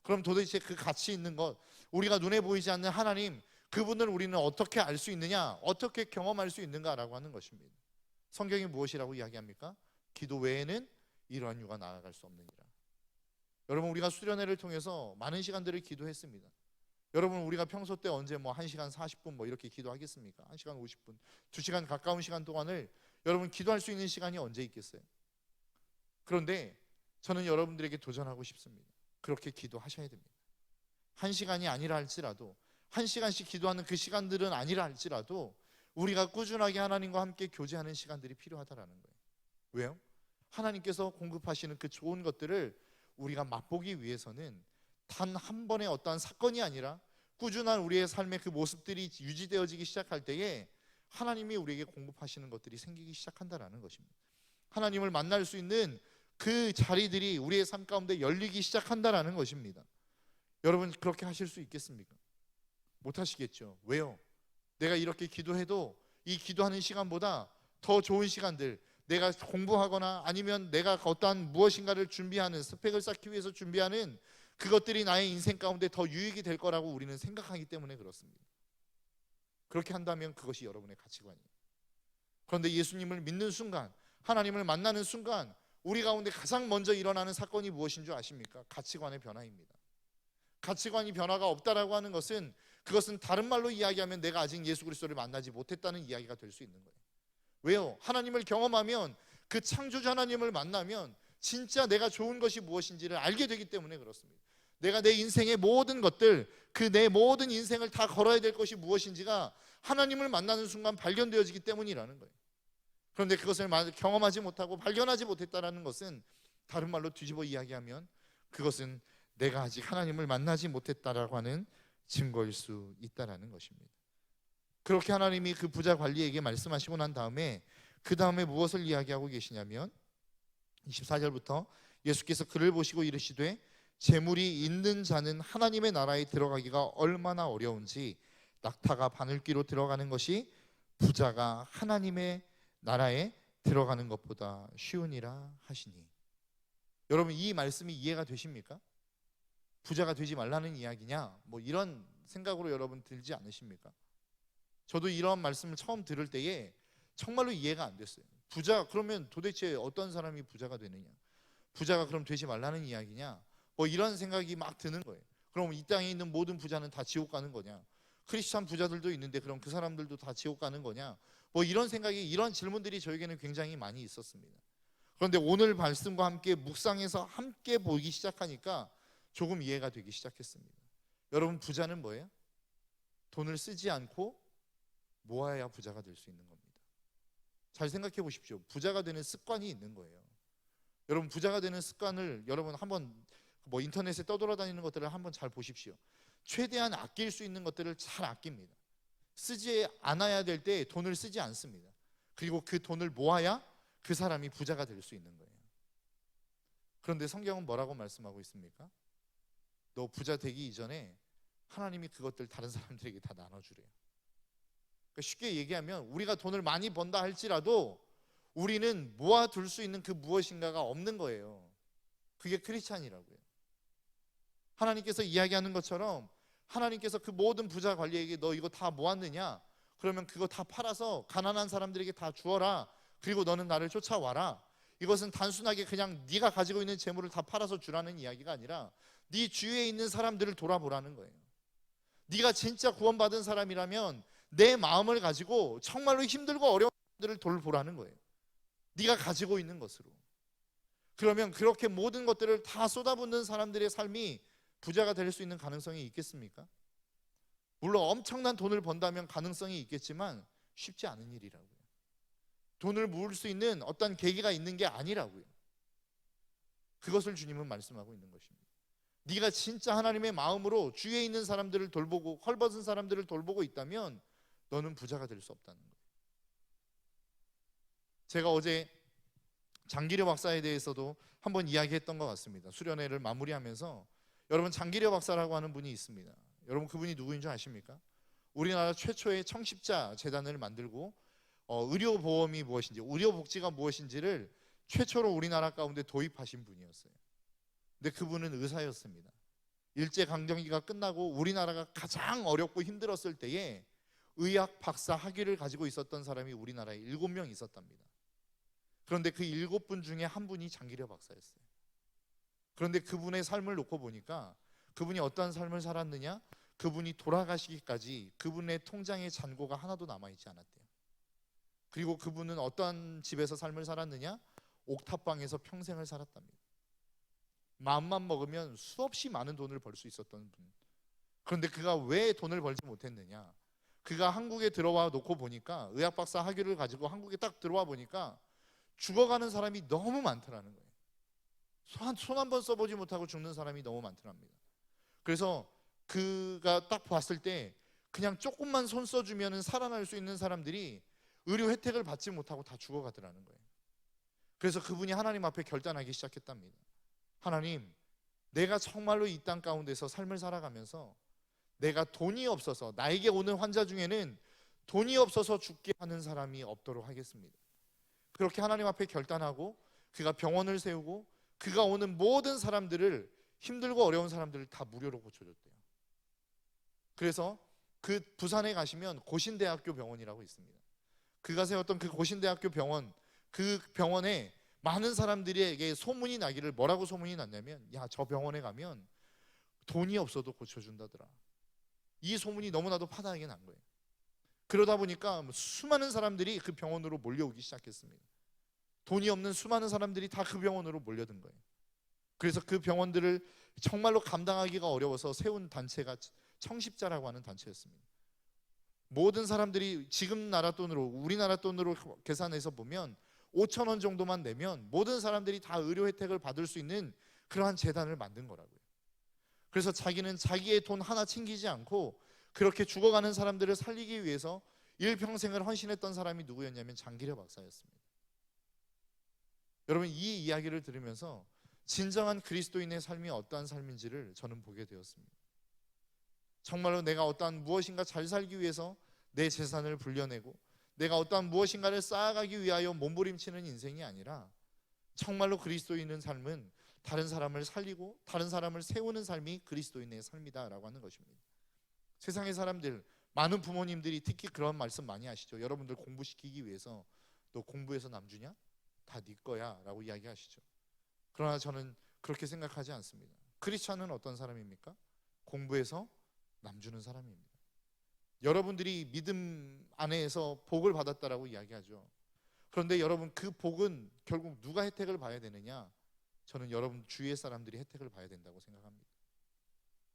그럼 도대체 그 가치 있는 것, 우리가 눈에 보이지 않는 하나님, 그분을 우리는 어떻게 알 수 있느냐, 어떻게 경험할 수 있는가라고 하는 것입니다. 성경이 무엇이라고 이야기합니까? 기도 외에는 이러한 유가 나아갈 수 없느니라. 여러분, 우리가 수련회를 통해서 많은 시간들을 기도했습니다. 여러분, 우리가 평소 때 언제 1시간 40분 이렇게 기도하겠습니까? 1시간 50분, 2시간 가까운 시간 동안을 여러분 기도할 수 있는 시간이 언제 있겠어요? 그런데 저는 여러분들에게 도전하고 싶습니다. 그렇게 기도하셔야 됩니다. 1시간이 아니라 할지라도, 1시간씩 기도하는 그 시간들은 아니라 할지라도 우리가 꾸준하게 하나님과 함께 교제하는 시간들이 필요하다라는 거예요. 왜요? 하나님께서 공급하시는 그 좋은 것들을 우리가 맛보기 위해서는 단 한 번의 어떠한 사건이 아니라 꾸준한 우리의 삶의 그 모습들이 유지되어지기 시작할 때에 하나님이 우리에게 공급하시는 것들이 생기기 시작한다라는 것입니다. 하나님을 만날 수 있는 그 자리들이 우리의 삶 가운데 열리기 시작한다라는 것입니다. 여러분, 그렇게 하실 수 있겠습니까? 못 하시겠죠. 왜요? 내가 이렇게 기도해도 이 기도하는 시간보다 더 좋은 시간들, 내가 공부하거나 아니면 내가 어떠한 무엇인가를 준비하는, 스펙을 쌓기 위해서 준비하는 그것들이 나의 인생 가운데 더 유익이 될 거라고 우리는 생각하기 때문에 그렇습니다. 그렇게 한다면 그것이 여러분의 가치관이에요. 그런데 예수님을 믿는 순간, 하나님을 만나는 순간 우리 가운데 가장 먼저 일어나는 사건이 무엇인 줄 아십니까? 가치관의 변화입니다. 가치관이 변화가 없다라고 하는 것은, 그것은 다른 말로 이야기하면 내가 아직 예수 그리스도를 만나지 못했다는 이야기가 될 수 있는 거예요. 왜요? 하나님을 경험하면, 그 창조주 하나님을 만나면 진짜 내가 좋은 것이 무엇인지를 알게 되기 때문에 그렇습니다. 내가 내 인생의 모든 것들, 그 내 모든 인생을 다 걸어야 될 것이 무엇인지가 하나님을 만나는 순간 발견되어지기 때문이라는 거예요. 그런데 그것을 경험하지 못하고 발견하지 못했다는 것은, 다른 말로 뒤집어 이야기하면 그것은 내가 아직 하나님을 만나지 못했다라고 하는 증거일 수 있다라는 것입니다. 그렇게 하나님이 그 부자 관리에게 말씀하시고 난 다음에 그 다음에 무엇을 이야기하고 계시냐면 24절부터 예수께서 그를 보시고 이르시되 재물이 있는 자는 하나님의 나라에 들어가기가 얼마나 어려운지 낙타가 바늘귀로 들어가는 것이 부자가 하나님의 나라에 들어가는 것보다 쉬우니라 하시니. 여러분, 이 말씀이 이해가 되십니까? 부자가 되지 말라는 이야기냐? 이런 생각으로 여러분 들지 않으십니까? 저도 이런 말씀을 처음 들을 때에 정말로 이해가 안 됐어요. 부자, 그러면 도대체 어떤 사람이 부자가 되느냐? 부자가 그럼 되지 말라는 이야기냐? 이런 생각이 막 드는 거예요. 그럼 이 땅에 있는 모든 부자는 다 지옥 가는 거냐? 크리스찬 부자들도 있는데 그럼 그 사람들도 다 지옥 가는 거냐? 뭐 이런 생각이, 이런 질문들이 저에게는 굉장히 많이 있었습니다. 그런데 오늘 말씀과 함께 묵상해서 함께 보기 시작하니까 조금 이해가 되기 시작했습니다. 여러분, 부자는 뭐예요? 돈을 쓰지 않고 모아야 부자가 될 수 있는 겁니다. 잘 생각해 보십시오. 부자가 되는 습관이 있는 거예요. 여러분, 부자가 되는 습관을 여러분 한번 뭐 인터넷에 떠돌아다니는 것들을 한번 잘 보십시오. 최대한 아낄 수 있는 것들을 잘 아낍니다. 쓰지 않아야 될 때 돈을 쓰지 않습니다. 그리고 그 돈을 모아야 그 사람이 부자가 될 수 있는 거예요. 그런데 성경은 뭐라고 말씀하고 있습니까? 너 부자 되기 이전에 하나님이 그것들 다른 사람들에게 다 나눠주래요. 그러니까 쉽게 얘기하면 우리가 돈을 많이 번다 할지라도 우리는 모아둘 수 있는 그 무엇인가가 없는 거예요. 그게 크리스찬이라고요. 하나님께서 이야기하는 것처럼 하나님께서 그 모든 부자 관리에게 너 이거 다 모았느냐? 그러면 그거 다 팔아서 가난한 사람들에게 다 주어라. 그리고 너는 나를 쫓아와라. 이것은 단순하게 그냥 네가 가지고 있는 재물을 다 팔아서 주라는 이야기가 아니라 네 주위에 있는 사람들을 돌아보라는 거예요. 네가 진짜 구원받은 사람이라면 내 마음을 가지고 정말로 힘들고 어려운 사람들을 돌보라는 거예요. 네가 가지고 있는 것으로. 그러면 그렇게 모든 것들을 다 쏟아붓는 사람들의 삶이 부자가 될 수 있는 가능성이 있겠습니까? 물론 엄청난 돈을 번다면 가능성이 있겠지만 쉽지 않은 일이라고요. 돈을 모을 수 있는 어떤 계기가 있는 게 아니라고요. 그것을 주님은 말씀하고 있는 것입니다. 네가 진짜 하나님의 마음으로 주위에 있는 사람들을 돌보고 헐벗은 사람들을 돌보고 있다면 너는 부자가 될 수 없다는 거예요. 제가 어제 장기려 박사에 대해서도 한번 이야기했던 것 같습니다. 수련회를 마무리하면서 여러분, 장기려 박사라고 하는 분이 있습니다. 여러분, 그분이 누구인 줄 아십니까? 우리나라 최초의 청십자 재단을 만들고 의료보험이 무엇인지, 의료복지가 무엇인지를 최초로 우리나라 가운데 도입하신 분이었어요. 근데 그분은 의사였습니다. 일제강점기가 끝나고 우리나라가 가장 어렵고 힘들었을 때에 의학 박사 학위를 가지고 있었던 사람이 우리나라에 7명 있었답니다. 그런데 그 7분 중에 한 분이 장기려 박사였어요. 그런데 그분의 삶을 놓고 보니까 그분이 어떠한 삶을 살았느냐? 그분이 돌아가시기까지 그분의 통장에 잔고가 하나도 남아있지 않았대요. 그리고 그분은 어떠한 집에서 삶을 살았느냐? 옥탑방에서 평생을 살았답니다. 마음만 먹으면 수없이 많은 돈을 벌 수 있었던 분. 그런데 그가 왜 돈을 벌지 못했느냐? 그가 한국에 들어와 놓고 보니까, 의학박사 학위를 가지고 한국에 딱 들어와 보니까 죽어가는 사람이 너무 많더라는 거예요. 손 한 번 써보지 못하고 죽는 사람이 너무 많더랍니다. 그래서 그가 딱 봤을 때 그냥 조금만 손 써주면 살아날 수 있는 사람들이 의료 혜택을 받지 못하고 다 죽어가더라는 거예요. 그래서 그분이 하나님 앞에 결단하기 시작했답니다. 하나님, 내가 정말로 이 땅 가운데서 삶을 살아가면서 내가 돈이 없어서, 나에게 오는 환자 중에는 돈이 없어서 죽게 하는 사람이 없도록 하겠습니다. 그렇게 하나님 앞에 결단하고 그가 병원을 세우고 그가 오는 모든 사람들을, 힘들고 어려운 사람들을 다 무료로 고쳐줬대요. 그래서 그 부산에 가시면 고신대학교 병원이라고 있습니다. 그가 세웠던 그 고신대학교 병원, 그 병원에 많은 사람들에게 소문이 나기를, 뭐라고 소문이 났냐면, 야, 저 병원에 가면 돈이 없어도 고쳐준다더라. 이 소문이 너무나도 파다하게 난 거예요. 그러다 보니까 수많은 사람들이 그 병원으로 몰려오기 시작했습니다. 돈이 없는 수많은 사람들이 다 그 병원으로 몰려든 거예요. 그래서 그 병원들을 정말로 감당하기가 어려워서 세운 단체가 청십자라고 하는 단체였습니다. 모든 사람들이 지금 나라 돈으로, 우리나라 돈으로 계산해서 보면 5천 원 정도만 내면 모든 사람들이 다 의료 혜택을 받을 수 있는 그러한 재단을 만든 거라고요. 그래서 자기는 자기의 돈 하나 챙기지 않고 그렇게 죽어가는 사람들을 살리기 위해서 일평생을 헌신했던 사람이 누구였냐면 장기려 박사였습니다. 여러분, 이 이야기를 들으면서 진정한 그리스도인의 삶이 어떠한 삶인지를 저는 보게 되었습니다. 정말로 내가 어떠한 무엇인가 잘 살기 위해서 내 재산을 불려내고 내가 어떠한 무엇인가를 쌓아가기 위하여 몸부림치는 인생이 아니라 정말로 그리스도인의 삶은 다른 사람을 살리고 다른 사람을 세우는 삶이 그리스도인의 삶이다라고 하는 것입니다. 세상의 사람들, 많은 부모님들이 특히 그런 말씀 많이 하시죠. 여러분들 공부시키기 위해서 너 공부해서 남 주냐? 다 네 거야 라고 이야기하시죠. 그러나 저는 그렇게 생각하지 않습니다. 크리스찬은 어떤 사람입니까? 공부해서 남 주는 사람입니다. 여러분들이 믿음 안에서 복을 받았다라고 이야기하죠. 그런데 여러분, 그 복은 결국 누가 혜택을 봐야 되느냐? 저는 여러분 주위의 사람들이 혜택을 봐야 된다고 생각합니다.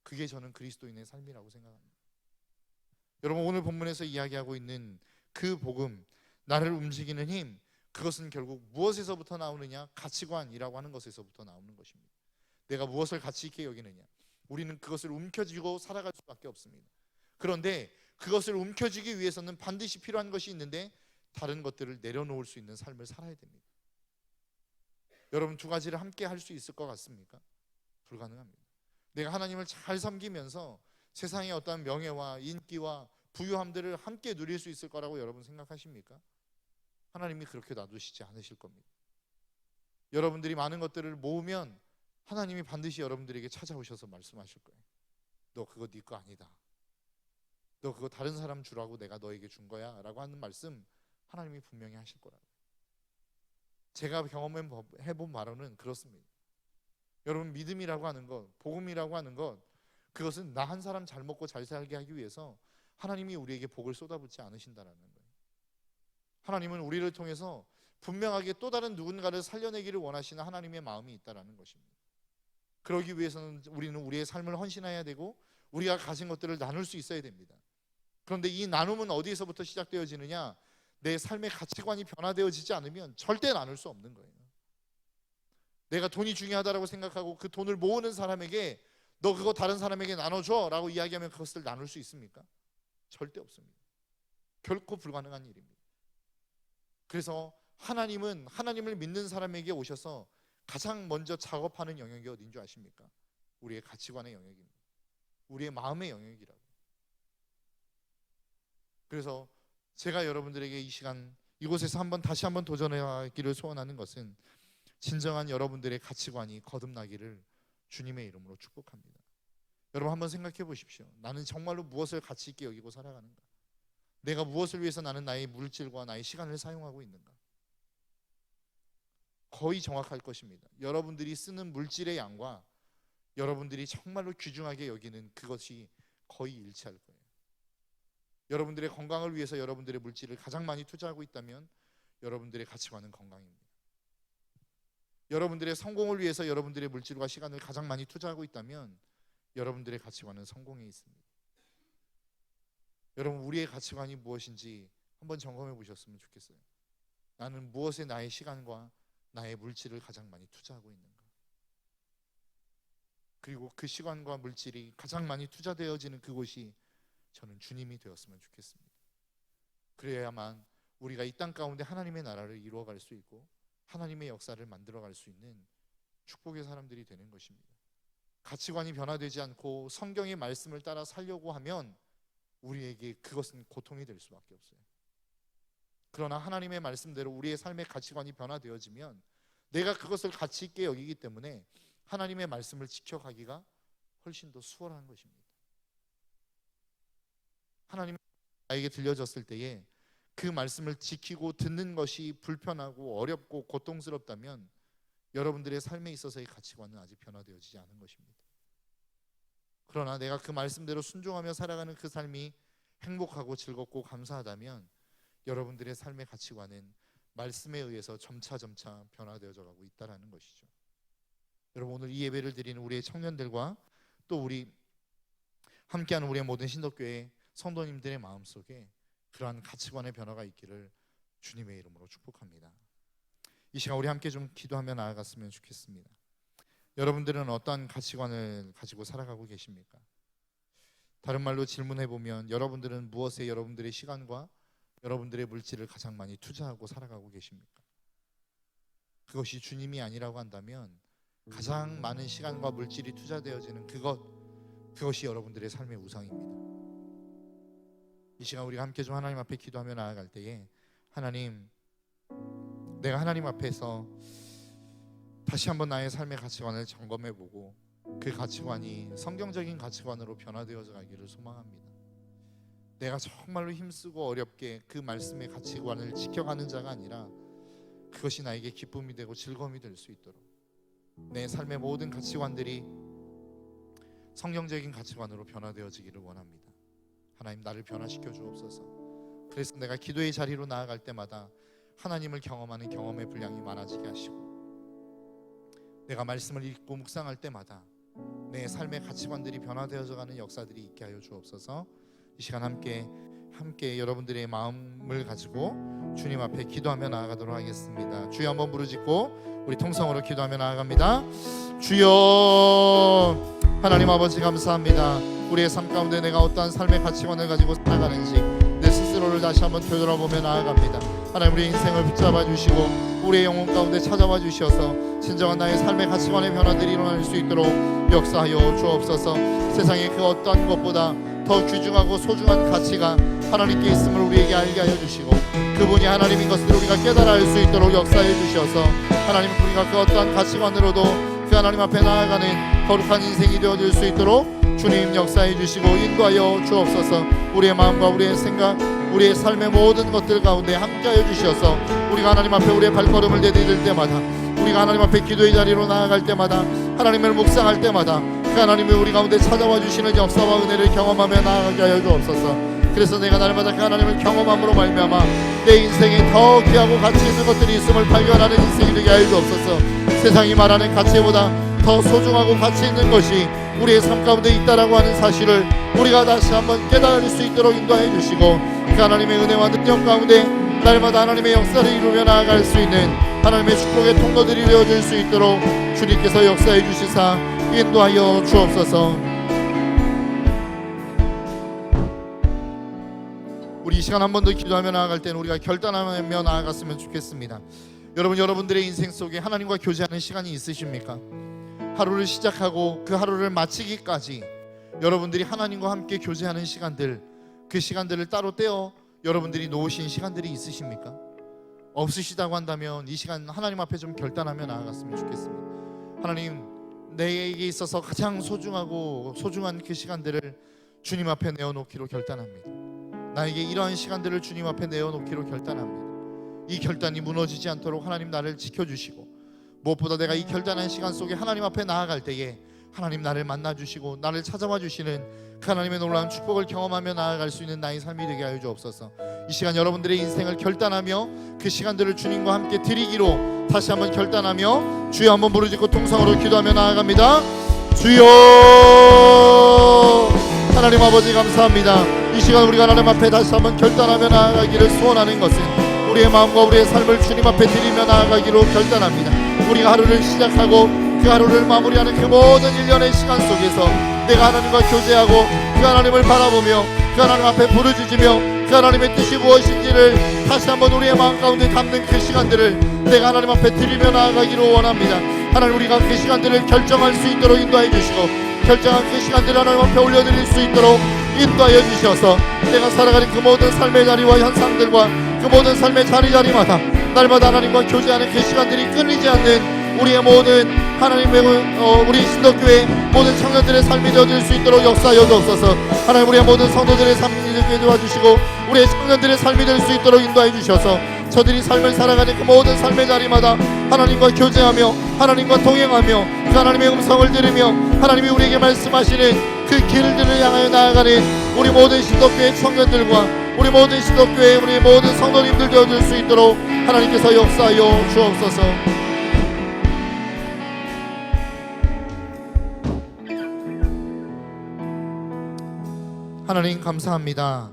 그게 저는 그리스도인의 삶이라고 생각합니다. 여러분, 오늘 본문에서 이야기하고 있는 그 복음, 나를 움직이는 힘, 그것은 결국 무엇에서부터 나오느냐? 가치관이라고 하는 것에서부터 나오는 것입니다. 내가 무엇을 가치 있게 여기느냐? 우리는 그것을 움켜쥐고 살아갈 수밖에 없습니다. 그런데 그것을 움켜쥐기 위해서는 반드시 필요한 것이 있는데, 다른 것들을 내려놓을 수 있는 삶을 살아야 됩니다. 여러분, 두 가지를 함께 할 수 있을 것 같습니까? 불가능합니다. 내가 하나님을 잘 섬기면서 세상의 어떤 명예와 인기와 부유함들을 함께 누릴 수 있을 거라고 여러분 생각하십니까? 하나님이 그렇게 놔두시지 않으실 겁니다. 여러분들이 많은 것들을 모으면 하나님이 반드시 여러분들에게 찾아오셔서 말씀하실 거예요. 너 그거 네 거 아니다. 너 그거 다른 사람 주라고 내가 너에게 준 거야 라고 하는 말씀 하나님이 분명히 하실 거라고. 제가 경험해본 바로는 그렇습니다. 여러분, 믿음이라고 하는 것, 복음이라고 하는 것, 그것은 나 한 사람 잘 먹고 잘 살게 하기 위해서 하나님이 우리에게 복을 쏟아붓지 않으신다라는 거예요. 하나님은 우리를 통해서 분명하게 또 다른 누군가를 살려내기를 원하시는 하나님의 마음이 있다라는 것입니다. 그러기 위해서는 우리는 우리의 삶을 헌신해야 되고 우리가 가진 것들을 나눌 수 있어야 됩니다. 그런데 이 나눔은 어디에서부터 시작되어지느냐? 내 삶의 가치관이 변화되어지지 않으면 절대 나눌 수 없는 거예요. 내가 돈이 중요하다고 생각하고 그 돈을 모으는 사람에게 너 그거 다른 사람에게 나눠줘 라고 이야기하면 그것을 나눌 수 있습니까? 절대 없습니다. 결코 불가능한 일입니다. 그래서 하나님은 하나님을 믿는 사람에게 오셔서 가장 먼저 작업하는 영역이 어딘 줄 아십니까? 우리의 가치관의 영역입니다. 우리의 마음의 영역이라고. 그래서 제가 여러분들에게 이 시간 이곳에서 다시 한번 도전하기를 소원하는 것은 진정한 여러분들의 가치관이 거듭나기를 주님의 이름으로 축복합니다. 여러분, 한번 생각해 보십시오. 나는 정말로 무엇을 가치 있게 여기고 살아가는가? 내가 무엇을 위해서 나는 나의 물질과 나의 시간을 사용하고 있는가? 거의 정확할 것입니다. 여러분들이 쓰는 물질의 양과 여러분들이 정말로 귀중하게 여기는 그것이 거의 일치할 거예요. 여러분들의 건강을 위해서 여러분들의 물질을 가장 많이 투자하고 있다면 여러분들의 가치관은 건강입니다. 여러분들의 성공을 위해서 여러분들의 물질과 시간을 가장 많이 투자하고 있다면 여러분들의 가치관은 성공에 있습니다. 여러분, 우리의 가치관이 무엇인지 한번 점검해 보셨으면 좋겠어요. 나는 무엇에 나의 시간과 나의 물질을 가장 많이 투자하고 있는가? 그리고 그 시간과 물질이 가장 많이 투자되어지는 그곳이 저는 주님이 되었으면 좋겠습니다. 그래야만 우리가 이 땅 가운데 하나님의 나라를 이루어갈 수 있고 하나님의 역사를 만들어갈 수 있는 축복의 사람들이 되는 것입니다. 가치관이 변화되지 않고 성경의 말씀을 따라 살려고 하면 우리에게 그것은 고통이 될 수밖에 없어요. 그러나 하나님의 말씀대로 우리의 삶의 가치관이 변화되어지면 내가 그것을 가치 있게 여기기 때문에 하나님의 말씀을 지켜가기가 훨씬 더 수월한 것입니다. 하나님이 나에게 들려졌을 때에 그 말씀을 지키고 듣는 것이 불편하고 어렵고 고통스럽다면 여러분들의 삶에 있어서의 가치관은 아직 변화되어지지 않은 것입니다. 그러나 내가 그 말씀대로 순종하며 살아가는 그 삶이 행복하고 즐겁고 감사하다면 여러분들의 삶의 가치관은 말씀에 의해서 점차 변화되어져 가고 있다는 것이죠. 여러분, 오늘 이 예배를 드리는 우리의 청년들과 또 우리 함께하는 우리의 모든 신덕교회 성도님들의 마음속에 그러한 가치관의 변화가 있기를 주님의 이름으로 축복합니다. 이 시간 우리 함께 좀 기도하며 나아갔으면 좋겠습니다. 여러분들은 어떠한 가치관을 가지고 살아가고 계십니까? 다른 말로 질문해 보면 여러분들은 무엇에 여러분들의 시간과 여러분들의 물질을 가장 많이 투자하고 살아가고 계십니까? 그것이 주님이 아니라고 한다면 가장 많은 시간과 물질이 투자되어지는 그것이 여러분들의 삶의 우상입니다. 이 시간 우리가 함께 좀 하나님 앞에 기도하며 나아갈 때에 하나님, 내가 하나님 앞에서 다시 한번 나의 삶의 가치관을 점검해보고 그 가치관이 성경적인 가치관으로 변화되어져 가기를 소망합니다. 내가 정말로 힘쓰고 어렵게 그 말씀의 가치관을 지켜가는 자가 아니라 그것이 나에게 기쁨이 되고 즐거움이 될 수 있도록 내 삶의 모든 가치관들이 성경적인 가치관으로 변화되어지기를 원합니다. 하나님 나를 변화시켜 주옵소서. 그래서 내가 기도의 자리로 나아갈 때마다 하나님을 경험하는 경험의 분량이 많아지게 하시고, 내가 말씀을 읽고 묵상할 때마다 내 삶의 가치관들이 변화되어져 가는 역사들이 있게 하여 주옵소서. 이 시간 함께 여러분들의 마음을 가지고 주님 앞에 기도하며 나아가도록 하겠습니다. 주여 한번 부르짖고 우리 통성으로 기도하며 나아갑니다. 주여, 하나님 아버지 감사합니다. 우리의 삶 가운데 내가 어떠한 삶의 가치관을 가지고 살아가는지 내 스스로를 다시 한번 되돌아보며 나아갑니다. 하나님, 우리 인생을 붙잡아 주시고 우리의 영혼 가운데 찾아와 주셔서 진정한 나의 삶의 가치관의 변화들이 일어날 수 있도록 역사하여 주옵소서. 세상의 그 어떠한 것보다 더 귀중하고 소중한 가치가 하나님께 있음을 우리에게 알게 하여 주시고, 그분이 하나님인 것을 우리가 깨달아 알 수 있도록 역사해 주셔서 하나님, 우리가 그 어떠한 가치관으로도 그 하나님 앞에 나아가는 거룩한 인생이 되어질 수 있도록 주님 역사해 주시고 인도하여 주옵소서. 우리의 마음과 우리의 생각, 우리의 삶의 모든 것들 가운데 함께하여 주셔서 우리가 하나님 앞에 우리의 발걸음을 내디딜 때마다, 우리가 하나님 앞에 기도의 자리로 나아갈 때마다, 하나님을 묵상할 때마다 그 하나님이 우리 가운데 찾아와 주시는 역사와 은혜를 경험하며 나아가게 하여 주옵소서. 그래서 내가 날마다 그 하나님을 경험함으로 말미암아 내 인생에 더 귀하고 가치 있는 것들이 있음을 발견하는 인생이 되게 하여 주옵소서. 세상이 말하는 가치보다 더 소중하고 가치 있는 것이 우리의 삶 가운데 있다라고 하는 사실을 우리가 다시 한번 깨달을 수 있도록 인도해 주시고, 그 하나님의 은혜와 능력 가운데 날마다 하나님의 역사를 이루며 나아갈 수 있는 하나님의 축복의 통로들이 되어질 수 있도록 주님께서 역사해 주시사 인도하여 주옵소서. 우리 이 시간 한 번 더 기도하며 나아갈 때는 우리가 결단하며 나아갔으면 좋겠습니다. 여러분들의 인생 속에 하나님과 교제하는 시간이 있으십니까? 하루를 시작하고 그 하루를 마치기까지 여러분들이 하나님과 함께 교제하는 시간들, 그 시간들을 따로 떼어 여러분들이 놓으신 시간들이 있으십니까? 없으시다고 한다면 이 시간 하나님 앞에 좀 결단하며 나아갔으면 좋겠습니다. 하나님, 내게 있어서 가장 소중한 그 시간들을 주님 앞에 내어놓기로 결단합니다. 나에게 이러한 시간들을 주님 앞에 내어놓기로 결단합니다. 이 결단이 무너지지 않도록 하나님 나를 지켜주시고, 무엇보다 내가 이 결단한 시간 속에 하나님 앞에 나아갈 때에 하나님 나를 만나주시고 나를 찾아와 주시는 그 하나님의 놀라운 축복을 경험하며 나아갈 수 있는 나의 삶이 되게 하여 주옵소서. 이 시간 여러분들의 인생을 결단하며 그 시간들을 주님과 함께 드리기로 다시 한번 결단하며 주여 한번 부르짖고 통성으로 기도하며 나아갑니다. 주여, 하나님 아버지 감사합니다. 이 시간 우리가 하나님 앞에 다시 한번 결단하며 나아가기를 소원하는 것은 우리의 마음과 우리의 삶을 주님 앞에 드리며 나아가기로 결단합니다. 우리가 하루를 시작하고 그 하루를 마무리하는 그 모든 일련의 시간 속에서 내가 하나님과 교제하고 그 하나님을 바라보며 그 하나님 앞에 부르짖으며 그 하나님의 뜻이 무엇인지를 다시 한번 우리의 마음 가운데 담는 그 시간들을 내가 하나님 앞에 드리며 나아가기로 원합니다. 하나님, 우리가 그 시간들을 결정할 수 있도록 인도해 주시고, 결정한 그 시간들을 하나님 앞에 올려드릴 수 있도록 인도하여 주셔서 내가 살아가는 그 모든 삶의 자리와 현상들과 그 모든 삶의 자리마다 날마다 하나님과 교제하는 그 시간들이 끊이지 않는 우리의 모든 하나님의 우리 신덕교회 모든 청년들의 삶이 되어질 수 있도록 역사하여 주옵소서. 하나님, 우리의 모든 성도들의 삶이 되게 도와주시고 우리의 청년들의 삶이 될 수 있도록 인도해 주셔서 저들이 삶을 살아가는 그 모든 삶의 자리마다 하나님과 교제하며 하나님과 동행하며 그 하나님의 음성을 들으며 하나님이 우리에게 말씀하시는 그 길들을 향하여 나아가는 우리 모든 신덕교회 청년들과 우리 모든 신덕교회 우리 모든 성도님들 되어줄 수 있도록 하나님께서 역사하여 주옵소서. 하나님 감사합니다.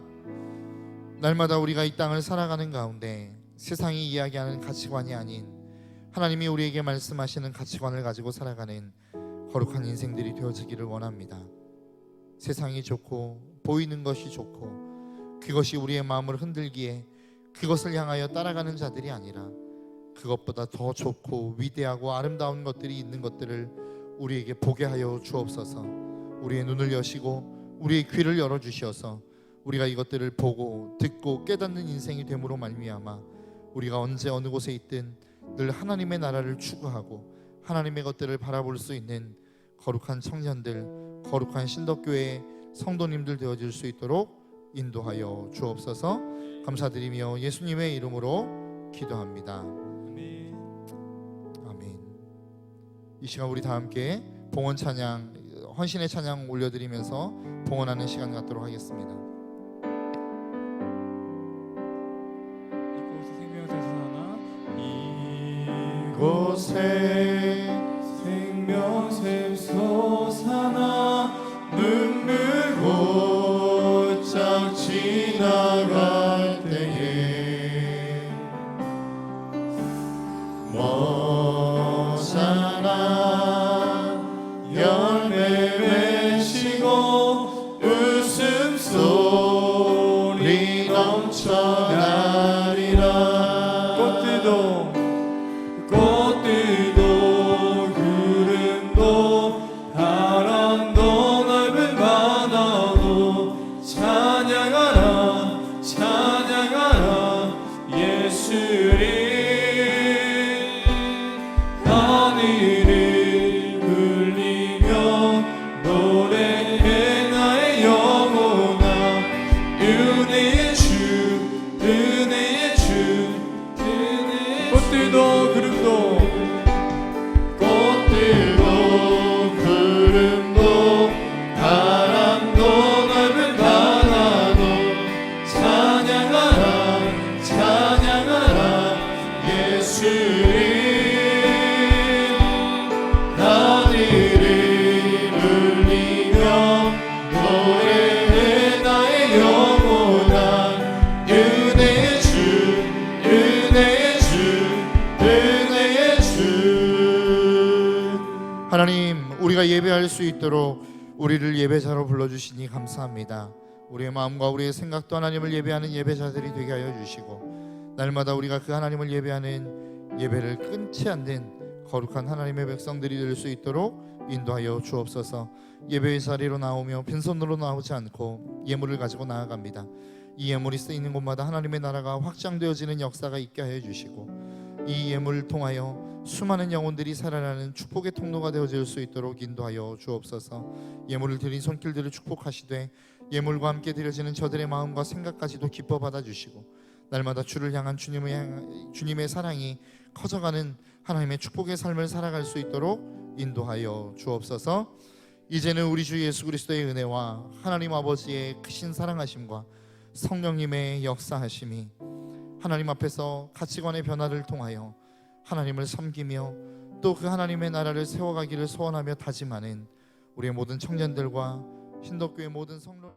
날마다 우리가 이 땅을 살아가는 가운데 세상이 이야기하는 가치관이 아닌 하나님이 우리에게 말씀하시는 가치관을 가지고 살아가는 거룩한 인생들이 되어지기를 원합니다. 세상이 좋고 보이는 것이 좋고 그것이 우리의 마음을 흔들기에 그것을 향하여 따라가는 자들이 아니라 그것보다 더 좋고 위대하고 아름다운 것들이 있는 것들을 우리에게 보게 하여 주옵소서. 우리의 눈을 여시고 우리의 귀를 열어주셔서 우리가 이것들을 보고 듣고 깨닫는 인생이 됨으로 말미암아 우리가 언제 어느 곳에 있든 늘 하나님의 나라를 추구하고 하나님의 것들을 바라볼 수 있는 거룩한 청년들, 거룩한 신덕교회의 성도님들 되어질 수 있도록 인도하여 주옵소서. 감사드리며 예수님의 이름으로 기도합니다. 아멘. 이 시간 우리 다 함께 봉헌 찬양, 헌신의 찬양 올려드리면서 봉헌하는 시간 갖도록 하겠습니다. 곳에 생명샘 솟아나 눈물 곧장 지나갈 때에 머잖아 열매 맺히고 웃음소리 넘쳐나리라. 꽃들도 구름도 바람도 넓은 바다도 찬양하라 찬양하라 예수를. 하늘을 울리며 노래해 나의 영혼아 은혜의 주 은혜의 주 은혜의 주. 꽃들도 구름도 바람도 넓은 바다도 찬양하라 찬양하라 예수를. 하늘을 울리며 노래해 나의 영혼아 은혜의 주 은혜의 주 은혜의 주. 하나님, 우리가 예배할 수 있도록 우리를 예배자로 불러주시니 감사합니다. 우리의 마음과 우리의 생각도 하나님을 예배하는 예배자들이 되게 하여 주시고 날마다 우리가 그 하나님을 예배하는 예배를 끊지 않는 거룩한 하나님의 백성들이 될 수 있도록 인도하여 주옵소서. 예배의 자리로 나오며 빈손으로 나오지 않고 예물을 가지고 나아갑니다. 이 예물이 쓰이는 곳마다 하나님의 나라가 확장되어지는 역사가 있게 하여 주시고 이 예물을 통하여 수많은 영혼들이 살아나는 축복의 통로가 되어질 수 있도록 인도하여 주옵소서. 예물을 드린 손길들을 축복하시되 예물과 함께 드려지는 저들의 마음과 생각까지도 기뻐 받아주시고 날마다 주를 향한 주님의 사랑이 커져가는 하나님의 축복의 삶을 살아갈 수 있도록 인도하여 주옵소서. 이제는 우리 주 예수 그리스도의 은혜와 하나님 아버지의 크신 사랑하심과 성령님의 역사하심이 하나님 앞에서 가치관의 변화를 통하여 하나님을 섬기며 또 그 하나님의 나라를 세워가기를 소원하며 다짐하는 우리의 모든 청년들과 신덕교의 모든 성도